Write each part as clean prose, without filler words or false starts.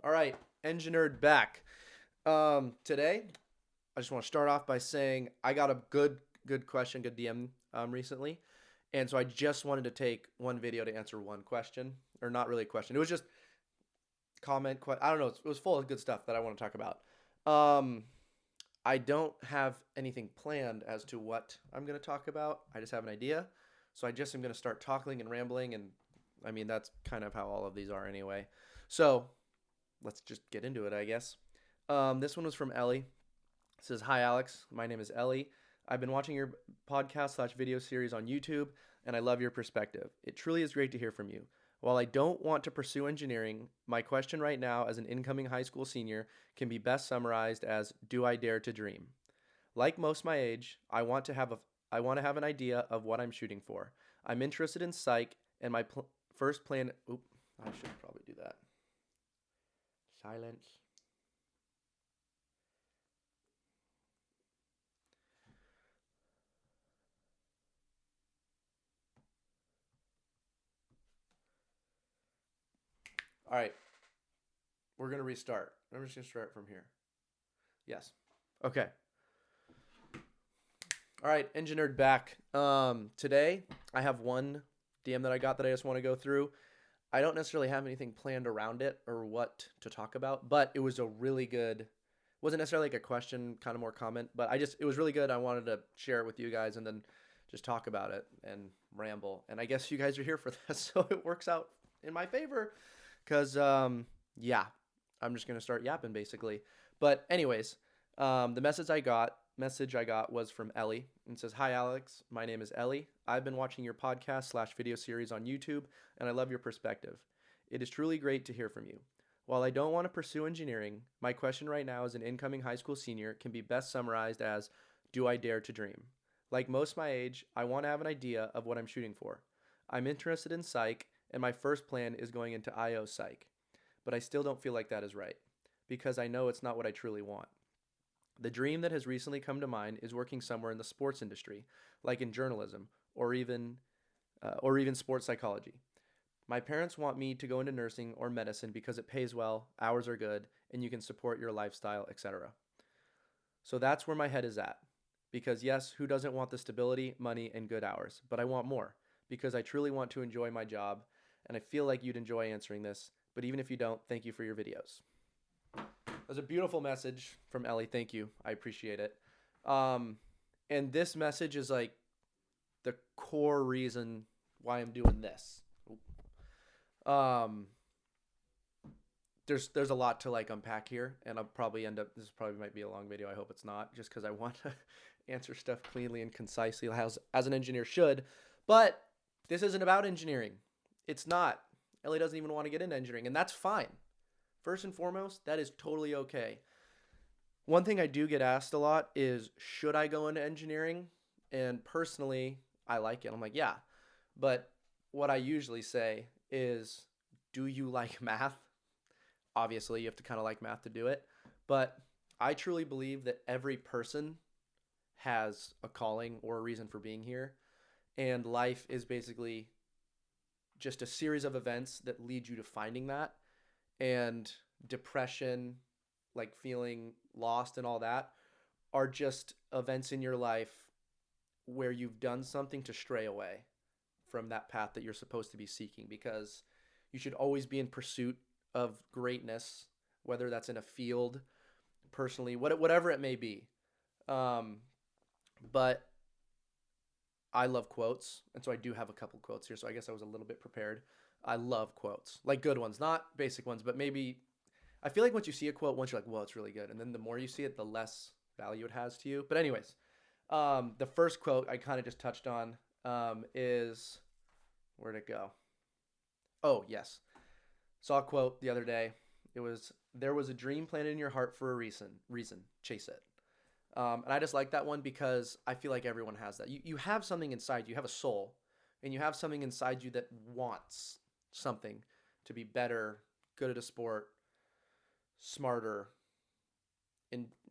All right, Engineered back. Today, I just want to start off by saying I got a good question, good DM recently, and so I just wanted to take one video to answer one question, or not really a question. It was just I don't know. It was full of good stuff that I want to talk about. Um, I don't have anything planned as to what I'm going to talk about. I just have an idea, so I just am going to start talking and rambling, and I mean that's kind of how all of these are anyway. So let's just get into it, I guess. This one was from Elly. It says, "Hi Alex, my name is Elly. I've been watching your podcast/video series on YouTube, and I love your perspective. It truly is great to hear from you. While I don't want to pursue engineering, my question right now as an incoming high school senior can be best summarized as, do I dare to dream? Like most my age, I want to have an idea of what I'm shooting for. I'm interested in psych, and my first plan. Oop, I should probably do that. Silence. All right, we're gonna restart. I'm just gonna start from here. Yes. Okay. All right, engineered back. Today I have one DM that I got that I just want to go through. I don't necessarily have anything planned around it or what to talk about, but it was a really good. Wasn't necessarily like a question, kind of more comment, but it was really good. I wanted to share it with you guys and then just talk about it and ramble. And I guess you guys are here for that, so it works out in my favor. Cause yeah, I'm just gonna start yapping basically. But anyways, the message I got was from Elly and says, "Hi Alex, my name is Elly. I've been watching your podcast/video series on YouTube, and I love your perspective. It is truly great to hear from you. While I don't want to pursue engineering, my question right now as an incoming high school senior can be best summarized as, do I dare to dream? Like most my age, I want to have an idea of what I'm shooting for. I'm interested in psych, and my first plan is going into IO psych. But I still don't feel like that is right, because I know it's not what I truly want. The dream that has recently come to mind is working somewhere in the sports industry, like in journalism or even sports psychology. My parents want me to go into nursing or medicine because it pays well, hours are good, and you can support your lifestyle, etc. So that's where my head is at. Because yes, who doesn't want the stability, money, and good hours? But I want more because I truly want to enjoy my job, and I feel like you'd enjoy answering this. But even if you don't, thank you for your videos." That was a beautiful message from Elly. Thank you. I appreciate it. Um, and this message is like the core reason why I'm doing this. Um, there's a lot to like unpack here, and I'll probably end up. This probably might be a long video. I hope it's not, just because I want to answer stuff cleanly and concisely, as an engineer should. But this isn't about engineering. It's not. Elly doesn't even want to get into engineering, and that's fine. First and foremost, that is totally okay. One thing I do get asked a lot is, should I go into engineering? And personally, I like it. I'm like, yeah. But what I usually say is, do you like math? Obviously, you have to kind of like math to do it. But I truly believe that every person has a calling or a reason for being here. And life is basically just a series of events that lead you to finding that. And depression, like feeling lost and all that, are just events in your life where you've done something to stray away from that path that you're supposed to be seeking, because you should always be in pursuit of greatness, whether that's in a field, personally, whatever it may be. Um, but I love quotes, and so I do have a couple quotes here. So I guess I was a little bit prepared. I love quotes, like good ones, not basic ones, but maybe I feel like once you see a quote, once you're like, well, it's really good. And then the more you see it, the less value it has to you. But anyways, the first quote I kind of just touched on is, where'd it go? Oh, yes. Saw a quote the other day. It was, "There was a dream planted in your heart for a reason. Chase it." And I just like that one because I feel like everyone has that. You have something inside you, you have a soul, and you have something inside you that wants something to be better, good at a sport, smarter,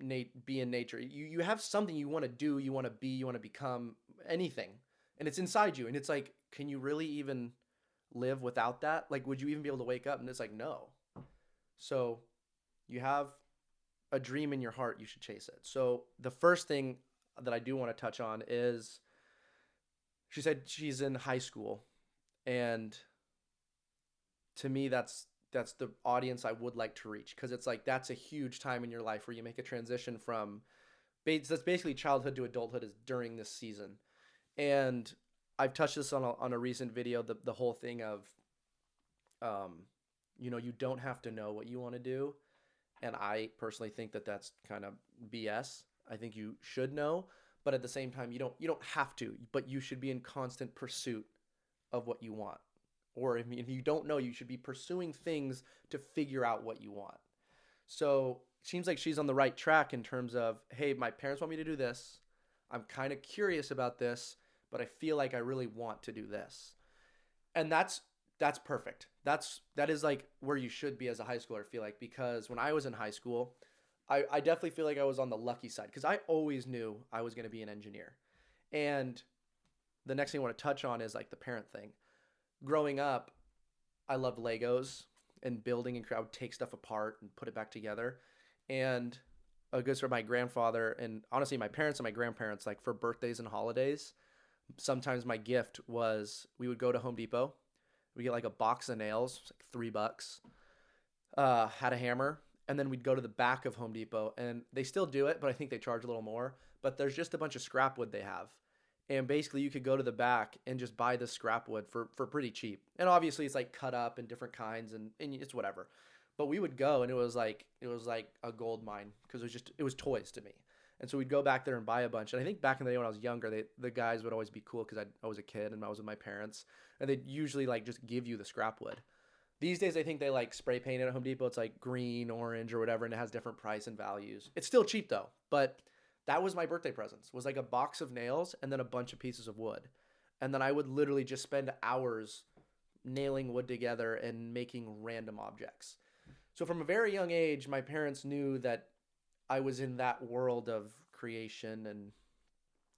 be in nature. You have something you want to do, you want to be, you want to become, anything, and it's inside you. And it's like, can you really even live without that? Like, would you even be able to wake up? And it's like, no. So you have a dream in your heart, you should chase it. So the first thing that I do want to touch on is she said she's in high school, and to me that's the audience I would like to reach, because it's like that's a huge time in your life where you make a transition from that's basically childhood to adulthood is during this season. And I've touched this on a recent video, the whole thing of um you don't have to know what you want to do, and I personally think that that's kind of BS. I think you should know, but at the same time you don't have to, but you should be in constant pursuit of what you want. Or if you don't know, you should be pursuing things to figure out what you want. So it seems like she's on the right track in terms of, hey, my parents want me to do this. I'm kind of curious about this, but I feel like I really want to do this. And that's perfect. That is like where you should be as a high schooler, I feel like, because when I was in high school, I definitely feel like I was on the lucky side because I always knew I was going to be an engineer. And the next thing I want to touch on is like the parent thing. Growing up, I loved Legos and building, and I would take stuff apart and put it back together. And a good story, my grandfather and honestly my parents and my grandparents, like for birthdays and holidays, sometimes my gift was we would go to Home Depot. We get like a box of nails, like $3. Had a hammer, and then we'd go to the back of Home Depot, and they still do it, but I think they charge a little more. But there's just a bunch of scrap wood they have, and basically you could go to the back and just buy this scrap wood for pretty cheap. And obviously it's like cut up in different kinds, and it's whatever. But we would go, and it was like a gold mine because it was toys to me. And so we'd go back there and buy a bunch. And I think back in the day when I was younger, the guys would always be cool because I was a kid and I was with my parents, and they'd usually like just give you the scrap wood. These days, I think they like spray paint it at Home Depot. It's like green, orange, or whatever, and it has different price and values. It's still cheap though, but that was my birthday presents. Was like a box of nails and then a bunch of pieces of wood, and then I would literally just spend hours nailing wood together and making random objects. So from a very young age, my parents knew that I was in that world of creation, and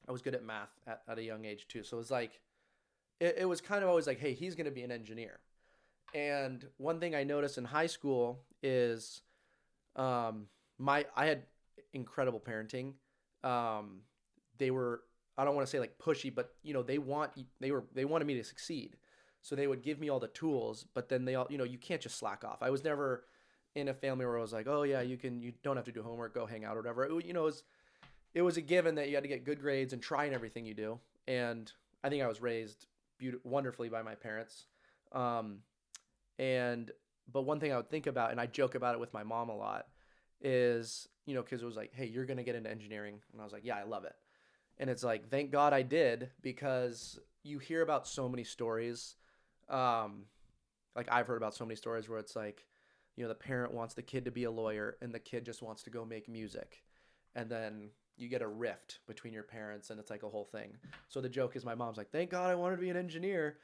I was good at math at a young age too. So it was like it was kind of always like, hey, he's going to be an engineer. And one thing I noticed in high school is my I had incredible parenting. Um, they were, I don't want to say like pushy, but they wanted me to succeed. So they would give me all the tools, but then they all, you can't just slack off. I was never in a family where I was like, oh yeah, you don't have to do homework, go hang out or whatever. It was a given that you had to get good grades and try in everything you do. And I think I was raised wonderfully by my parents. Um, and but one thing I would think about, and I joke about it with my mom a lot, is because it was like, hey, you're gonna get into engineering, and I was like, yeah, I love it. And it's like, thank God I did, because you hear about so many stories. Um, like I've heard about so many stories where it's like, the parent wants the kid to be a lawyer, and the kid just wants to go make music, and then you get a rift between your parents, and it's like a whole thing. So the joke is my mom's like, thank God I wanted to be an engineer,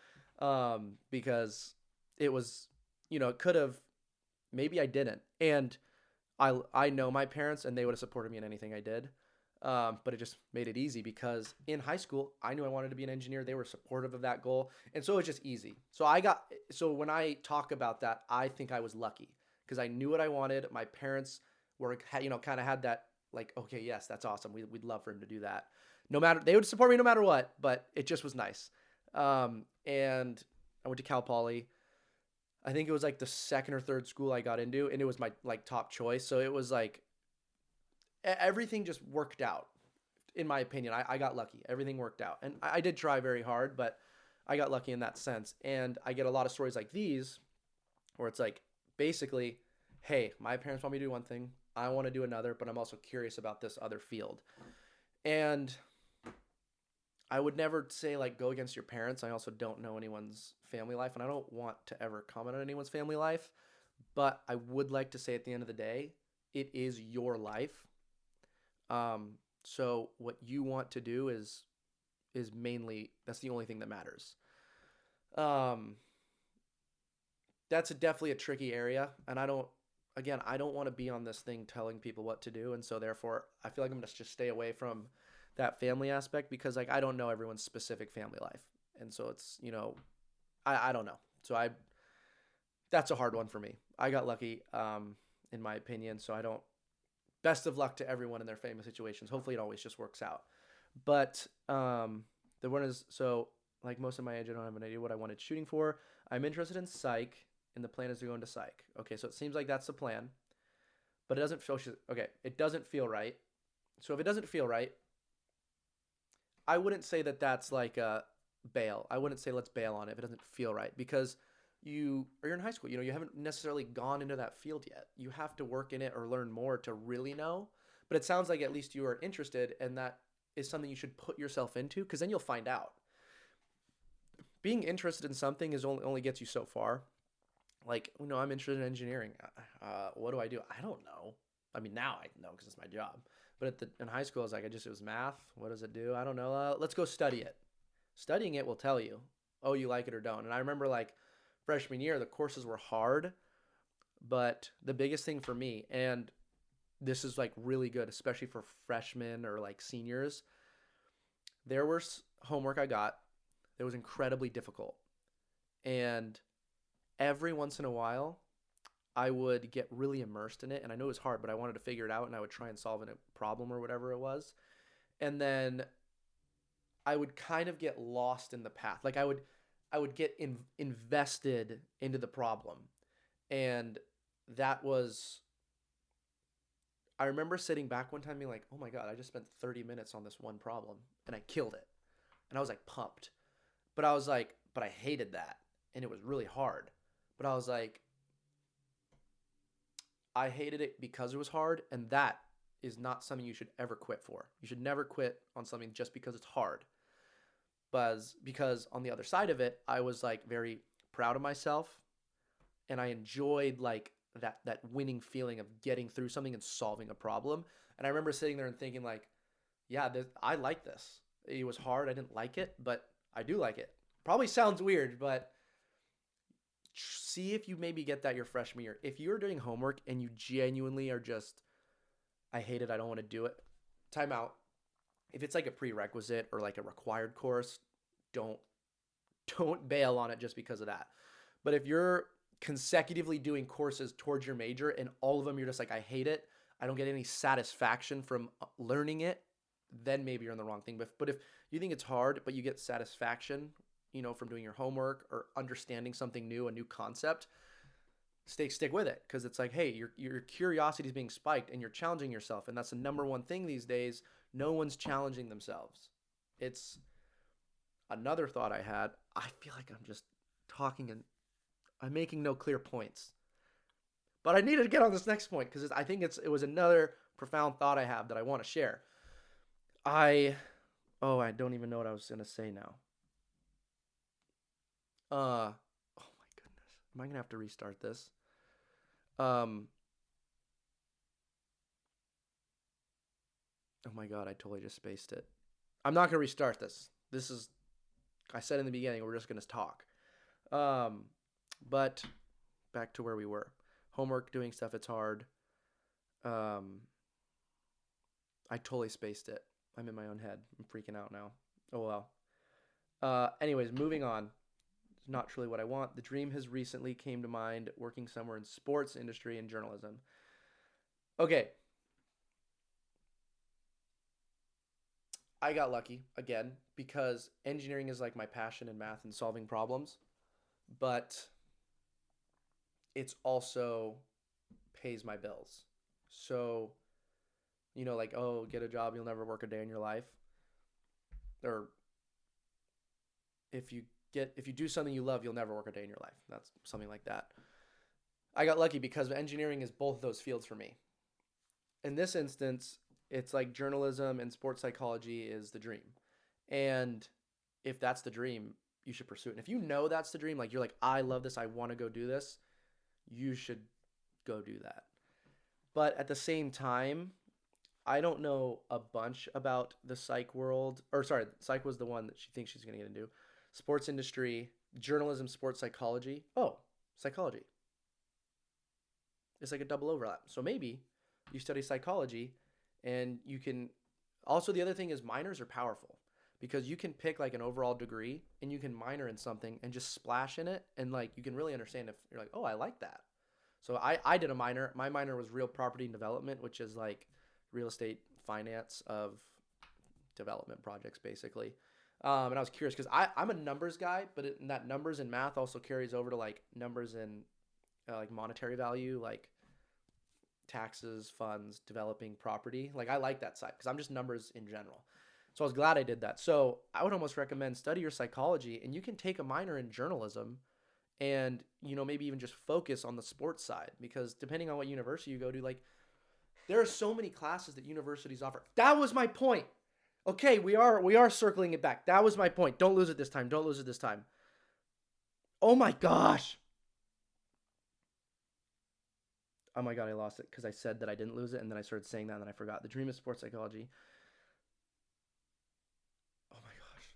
because it was, it could have, maybe I didn't. And I know my parents, and they would have supported me in anything I did. But it just made it easy because in high school, I knew I wanted to be an engineer. They were supportive of that goal. And so it was just easy. So when I talk about that, I think I was lucky because I knew what I wanted. My parents were, kind of had that like, okay, yes, that's awesome. We'd love for him to do that. No matter, they would support me no matter what, but it just was nice. And I went to Cal Poly. I think it was like the second or third school I got into, and it was my like top choice. So it was like everything just worked out, in my opinion. I got lucky. Everything worked out, and I did try very hard, but I got lucky in that sense. And I get a lot of stories like these, where it's like basically, hey, my parents want me to do one thing, I want to do another, but I'm also curious about this other field. And I would never say like go against your parents. I also don't know anyone's family life, and I don't want to ever comment on anyone's family life. But I would like to say at the end of the day, it is your life. So what you want to do is mainly, that's the only thing that matters. Um, that's definitely a tricky area, and I don't want to be on this thing telling people what to do, and so therefore I feel like I'm gonna just stay away from that family aspect because like I don't know everyone's specific family life, and so it's I don't know. So I That's a hard one for me. I got lucky, in my opinion. So I don't. Best of luck to everyone in their famous situations. Hopefully, it always just works out. But the one is so like most of my age, I don't have an idea what I wanted shooting for. I'm interested in psych, and the plan is to go into psych. Okay, so it seems like that's the plan, but it doesn't feel okay. It doesn't feel right. So if it doesn't feel right, I wouldn't say that that's like a bail. I wouldn't say let's bail on it if it doesn't feel right because you're in high school. You haven't necessarily gone into that field yet. You have to work in it or learn more to really know. But it sounds like at least you are interested, and that is something you should put yourself into because then you'll find out. Being interested in something is only gets you so far. Like, I'm interested in engineering. What do I do? I don't know. I mean, now I know because it's my job. But in high school, I was like, it was math. What does it do? I don't know. Let's go study it. Studying it will tell you, oh, you like it or don't. And I remember like freshman year, the courses were hard, but the biggest thing for me, and this is like really good, especially for freshmen or like seniors, there was homework I got that was incredibly difficult. And every once in a while, I would get really immersed in it. And I know it was hard, but I wanted to figure it out and I would try and solve a problem or whatever it was. And then I would kind of get lost in the path. Like I would get invested into the problem. And that was, I remember sitting back one time being like, oh my God, I just spent 30 minutes on this one problem and I killed it. And I was like pumped. But I was like, but I hated that. And it was really hard. But I was like, I hated it because it was hard. And that is not something you should ever quit for. You should never quit on something just because it's hard. But because on the other side of it, I was like very proud of myself and I enjoyed like that winning feeling of getting through something and solving a problem. And I remember sitting there and thinking like, yeah, I like this. It was hard. I didn't like it, but I do like it. Probably sounds weird, but see if you maybe get that your freshman year. If you're doing homework and you genuinely are just, I hate it, I don't want to do it, time out. If it's like a prerequisite or like a required course, don't don't bail on it just because of that. But if you're consecutively doing courses towards your major and all of them you're just like, I hate it, I don't get any satisfaction from learning it, then maybe you're in the wrong thing. But if you think it's hard but you get satisfaction, from doing your homework or understanding something new, a new concept, stick with it because it's like, hey, your curiosity is being spiked and you're challenging yourself, and that's the number one thing these days. No one's challenging themselves. It's another thought I had. I feel like I'm just talking and I'm making no clear points, but I needed to get on this next point because I think it was another profound thought I have that I want to share. I don't even know what I was gonna say now. Oh my goodness, am I gonna have to restart this? Um, oh my God, I totally just spaced it. I'm not gonna restart this. This is, I said in the beginning, we're just gonna talk. Um, but back to where we were. Homework, doing stuff, it's hard. Um, I totally spaced it. I'm in my own head. I'm freaking out now. Oh well. Anyways, moving on. It's not truly what I want. The dream has recently came to mind working somewhere in sports industry and journalism. Okay. I got lucky again because engineering is like my passion in math and solving problems, but it's also pays my bills. So, like, oh, get a job, you'll never work a day in your life. Or if you do something you love, you'll never work a day in your life. That's something like that. I got lucky because engineering is both of those fields for me. In this instance, it's like journalism and sports psychology is the dream. And if that's the dream, you should pursue it. And if you know that's the dream, like you're like, I love this, I want to go do this, you should go do that. But at the same time, I don't know a bunch about the psych world. Or sorry, psych was the one that she thinks she's going to get into. Sports industry, journalism, sports psychology. Oh, psychology. It's like a double overlap. So maybe you study psychology and you can. Also, the other thing is minors are powerful because you can pick like an overall degree and you can minor in something and just splash in it, and like you can really understand if you're like, oh, I like that. So I did a minor. My minor was real property and development, which is like real estate finance of development projects basically. And I was curious because I'm a numbers guy, but that numbers in math also carries over to like numbers in like monetary value, like taxes, funds, developing property. Like I like that side because I'm just numbers in general. So I was glad I did that. So I would almost recommend study your psychology, and you can take a minor in journalism and maybe even just focus on the sports side, because depending on what university you go to, like there are so many classes that universities offer. That was my point. Okay, we are circling it back. That was my point. Don't lose it this time. Don't lose it this time. Oh my gosh. Oh my god, I lost it because I said that I didn't lose it, and then I started saying that, and then I forgot. The dream of sports psychology. Oh my gosh.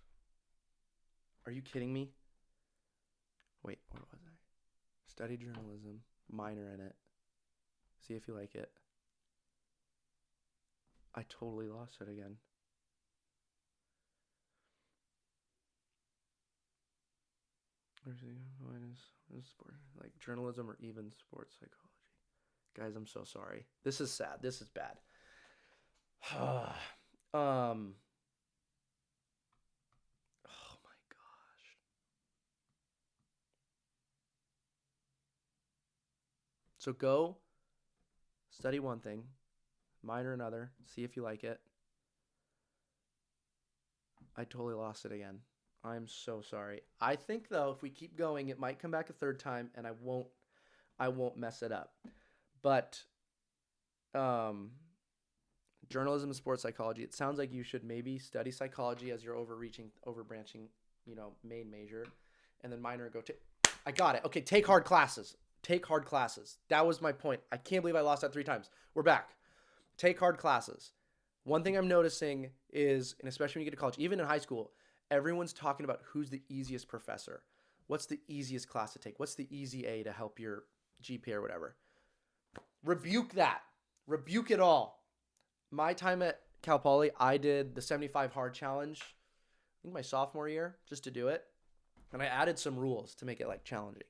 Are you kidding me? Wait, what was I? Study journalism, minor in it. See if you like it. I totally lost it again. Sport, like journalism or even sports psychology. Guys, I'm so sorry. This is sad. This is bad. um. Oh my gosh. So go study one thing, minor another, see if you like it. I totally lost it again. I'm so sorry. I think though, if we keep going, it might come back a third time, and I won't mess it up. But um, journalism and sports psychology. It sounds like you should maybe study psychology as your overbranching, main major, and then minor go to. I got it. Okay, take hard classes. Take hard classes. That was my point. I can't believe I lost that 3 times. We're back. Take hard classes. One thing I'm noticing is, and especially when you get to college, even in high school, everyone's talking about who's the easiest professor. What's the easiest class to take? What's the easy A to help your GPA or whatever? Rebuke that. Rebuke it all. My time at Cal Poly, I did the 75 hard challenge, I think my sophomore year, just to do it. And I added some rules to make it like challenging.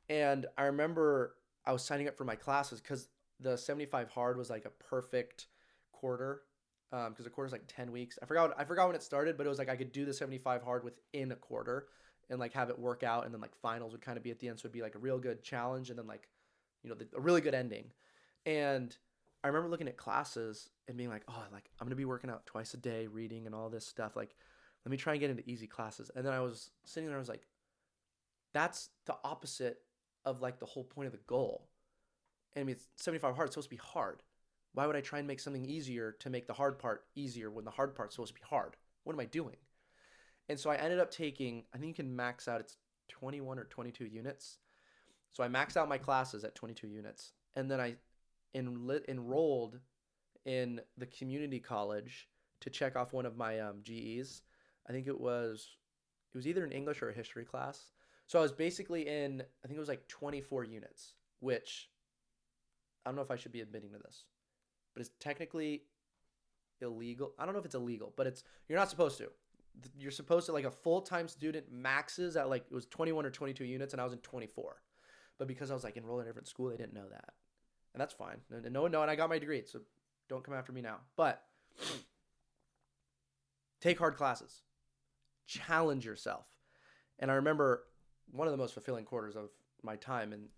And I remember I was signing up for my classes because the 75 hard was like a perfect quarter. Because a quarter is like 10 weeks. I forgot when it started, but it was like I could do the 75 hard within a quarter and like have it work out. And then like finals would kind of be at the end. So it'd be like a real good challenge and then like, a really good ending. And I remember looking at classes and being like, oh, like I'm going to be working out twice a day, reading and all this stuff. Like, let me try and get into easy classes. And then I was sitting there, I was like, that's the opposite of like the whole point of the goal. And I mean, it's 75 hard, it's supposed to be hard. Why would I try and make something easier to make the hard part easier when the hard part's supposed to be hard? What am I doing? And so I ended up taking, I think you can max out, it's 21 or 22 units. So I maxed out my classes at 22 units. And then I enrolled in the community college to check off one of my GEs. I think it was either an English or a history class. So I was basically in, I think it was like 24 units, which I don't know if I should be admitting to this, but it's technically illegal. I don't know if it's illegal, but you're not supposed to. You're supposed to, like a full-time student maxes at like, it was 21 or 22 units, and I was in 24. But because I was like enrolled in a different school, they didn't know that. And that's fine. And no one know, and I got my degree, so don't come after me now. But take hard classes. Challenge yourself. And I remember one of the most fulfilling quarters of my time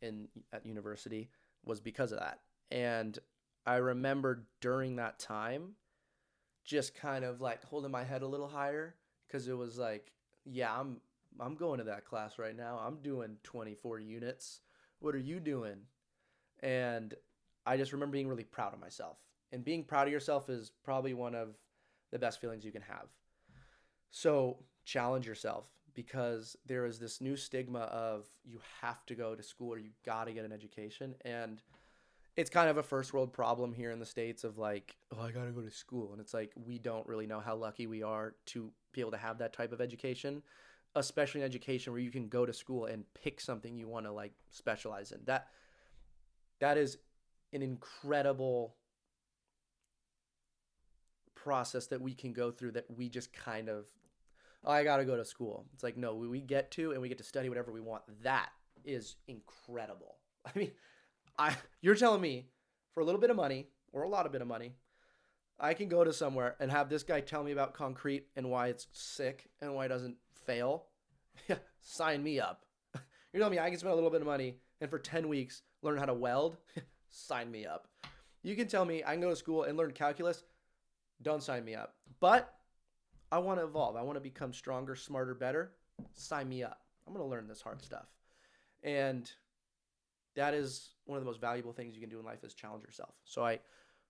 at university was because of that. And I remember during that time just kind of like holding my head a little higher, because it was like, yeah, I'm going to that class right now. I'm doing 24 units. What are you doing? And I just remember being really proud of myself. And being proud of yourself is probably one of the best feelings you can have. So challenge yourself, because there is this new stigma of you have to go to school or you got to get an education. And it's kind of a first world problem here in the States of like, oh, I got to go to school. And it's like, we don't really know how lucky we are to be able to have that type of education, especially an education where you can go to school and pick something you want to like specialize in. That is an incredible process that we can go through that we just kind of Oh, I got to go to school. It's like, no, we get to, and we get to study whatever we want. That is incredible. I mean, you're telling me for a little bit of money or a lot of bit of money, I can go to somewhere and have this guy tell me about concrete and why it's sick and why it doesn't fail. Yeah, sign me up. You're telling me I can spend a little bit of money and for 10 weeks learn how to weld? Sign me up. You can tell me I can go to school and learn calculus. Don't sign me up. But I want to evolve. I want to become stronger, smarter, better. Sign me up. I'm going to learn this hard stuff. And that is one of the most valuable things you can do in life is challenge yourself. So I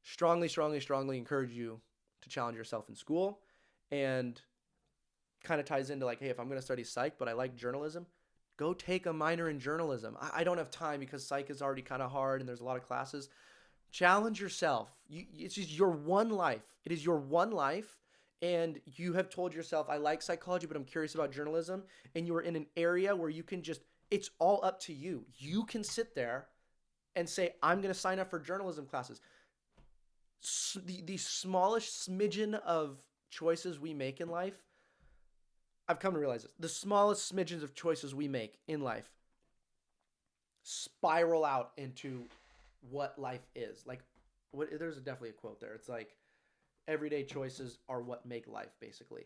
strongly, strongly, strongly encourage you to challenge yourself in school, and kind of ties into like, hey, if I'm going to study psych, but I like journalism, go take a minor in journalism. I don't have time because psych is already kind of hard and there's a lot of classes. Challenge yourself. It's just your one life. It is your one life. And you have told yourself, I like psychology, but I'm curious about journalism. And you are in an area where you can just, it's all up to you. You can sit there and say, I'm going to sign up for journalism classes. The smallest smidgen of choices we make in life, I've come to realize this, the smallest smidgens of choices we make in life spiral out into what life is. Like, there's definitely a quote there. It's like, everyday choices are what make life, basically.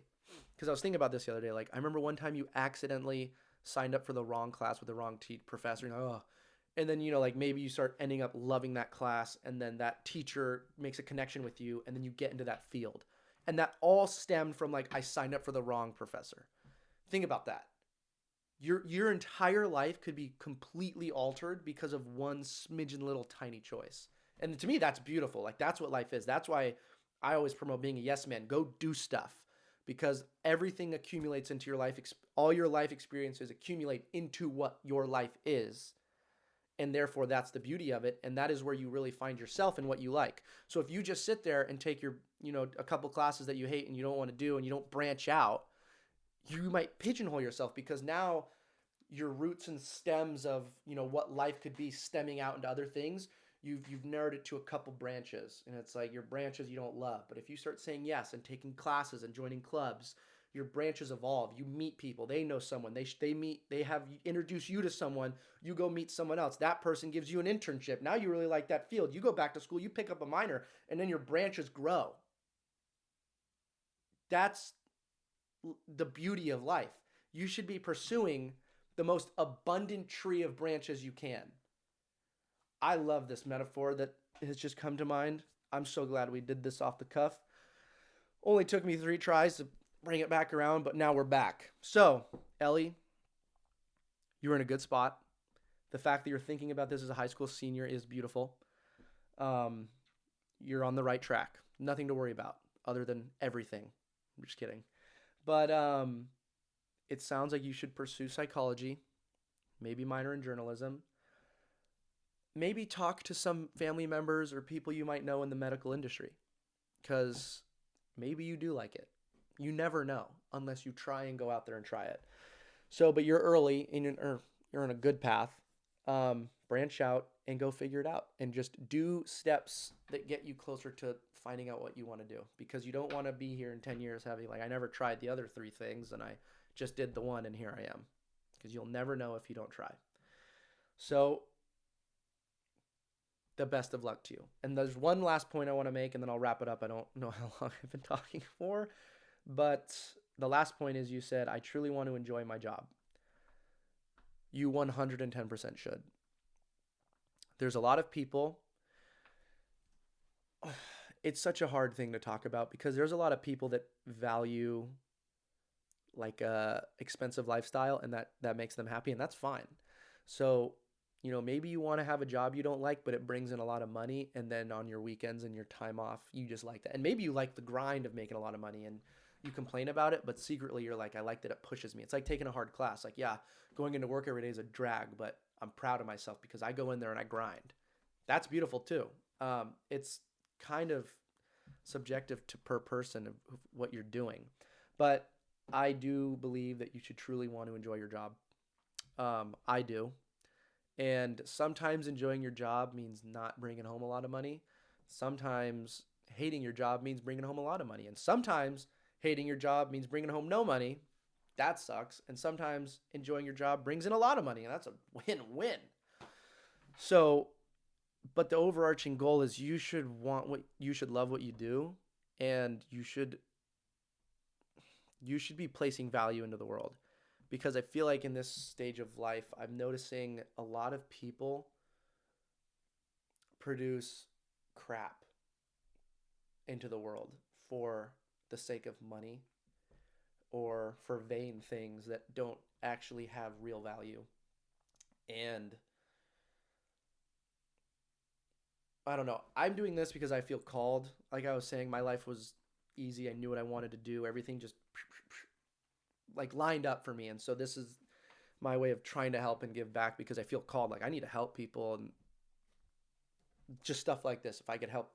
Because I was thinking about this the other day. Like, I remember one time you accidentally signed up for the wrong class with the wrong professor. And then, like maybe you start ending up loving that class, and then that teacher makes a connection with you, and then you get into that field. And that all stemmed from like, I signed up for the wrong professor. Think about that. Your entire life could be completely altered because of one smidgen little tiny choice. And to me, that's beautiful. Like, that's what life is. That's why I always promote being a yes man. Go do stuff, because everything accumulates into your life. All your life experiences accumulate into what your life is. And therefore, that's the beauty of it. And that is where you really find yourself and what you like. So if you just sit there and take your, a couple classes that you hate and you don't want to do, and you don't branch out, you might pigeonhole yourself, because now your roots and stems of, what life could be stemming out into other things, you've narrowed it to a couple branches. And it's like your branches you don't love. But if you start saying yes and taking classes and joining clubs, your branches evolve. You meet people. They know someone. They meet. They have introduced you to someone. You go meet someone else. That person gives you an internship. Now you really like that field. You go back to school. You pick up a minor, and then your branches grow. That's the beauty of life. You should be pursuing the most abundant tree of branches you can. I love this metaphor that has just come to mind. I'm so glad we did this off the cuff. Only took me 3 tries to bring it back around, but now we're back. So, Elly, you're in a good spot. The fact that you're thinking about this as a high school senior is beautiful. You're on the right track. Nothing to worry about other than everything. I'm just kidding. But it sounds like you should pursue psychology, maybe minor in journalism. Maybe talk to some family members or people you might know in the medical industry, because maybe you do like it. You never know unless you try and go out there and try it. So, but you're early, you're on a good path. Branch out and go figure it out, and just do steps that get you closer to finding out what you want to do, because you don't want to be here in 10 years having like, I never tried the other 3 things and I just did the one and here I am, because you'll never know if you don't try. So the best of luck to you. And there's one last point I want to make, and then I'll wrap it up. I don't know how long I've been talking for, but the last point is, you said, I truly want to enjoy my job. You 110% should. There's a lot of people. It's such a hard thing to talk about, because there's a lot of people that value like a expensive lifestyle, and that makes them happy, and that's fine. So, maybe you want to have a job you don't like, but it brings in a lot of money, and then on your weekends and your time off, you just like that. And maybe you like the grind of making a lot of money, and you complain about it, but secretly you're like, I like that it pushes me. It's like taking a hard class. Like, yeah, going into work every day is a drag, but I'm proud of myself because I go in there and I grind. That's beautiful too. It's kind of subjective to per person of what you're doing, but I do believe that you should truly want to enjoy your job. I do. And sometimes enjoying your job means not bringing home a lot of money. Sometimes hating your job means bringing home a lot of money. And sometimes hating your job means bringing home no money. that sucks. And sometimes enjoying your job brings in a lot of money, and that's a win-win. So, but the overarching goal is you should love what you do, and you should be placing value into the world. Because I feel like in this stage of life, I'm noticing a lot of people produce crap into the world for the sake of money or for vain things that don't actually have real value. And I don't know. I'm doing this because I feel called. Like I was saying, my life was easy. I knew what I wanted to do. Everything just like lined up for me. And so this is my way of trying to help and give back because I feel called. Like I need to help people and just stuff like this. If I could help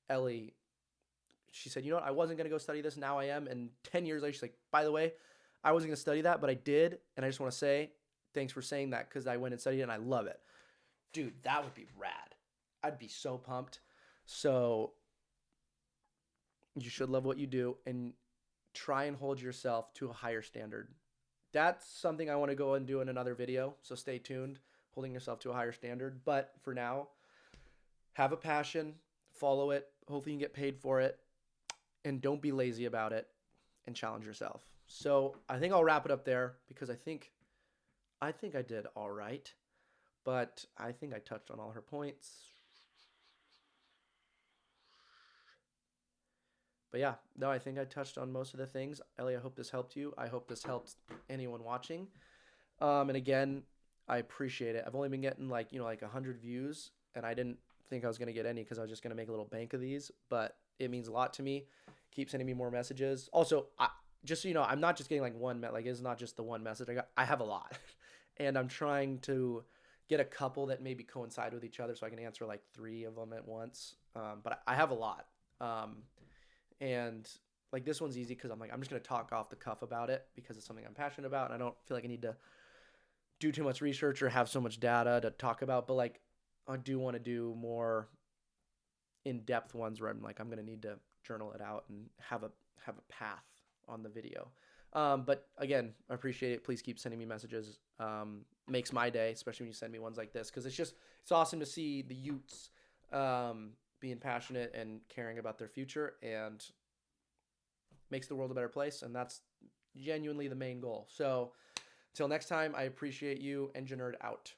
Elly, she said, you know what? I wasn't going to go study this. Now I am. And 10 years later, she's like, by the way, I wasn't going to study that, but I did. And I just want to say thanks for saying that because I went and studied it and I love it. Dude, that would be rad. I'd be so pumped. So you should love what you do and try and hold yourself to a higher standard. That's something I want to go and do in another video. So stay tuned, holding yourself to a higher standard. But for now, have a passion, follow it. Hopefully you can get paid for it. And don't be lazy about it and challenge yourself. So I think I'll wrap it up there because I think I did all right. But I think I touched on all her points. But yeah, no, I think I touched on most of the things. Ellie, I hope this helped you. I hope this helped anyone watching. And again, I appreciate it. I've only been getting like 100 views, and I didn't think I was gonna get any because I was just gonna make a little bank of these. But it means a lot to me. Keep sending me more messages. Also, just so you know, I'm not just getting like one. Like it's not just the one message. I have a lot, and I'm trying to get a couple that maybe coincide with each other so I can answer like 3 of them at once. But I have a lot. And like this one's easy because I'm just going to talk off the cuff about it because it's something I'm passionate about. And I don't feel like I need to do too much research or have so much data to talk about. But like I do want to do more in-depth ones where I'm going to need to journal it out and have a path on the video. But again, I appreciate it. Please keep sending me messages. Makes my day, especially when you send me ones like this, because it's awesome to see the Utes being passionate and caring about their future, and makes the world a better place. And that's genuinely the main goal. So until next time, I appreciate you. Engine Nerd out.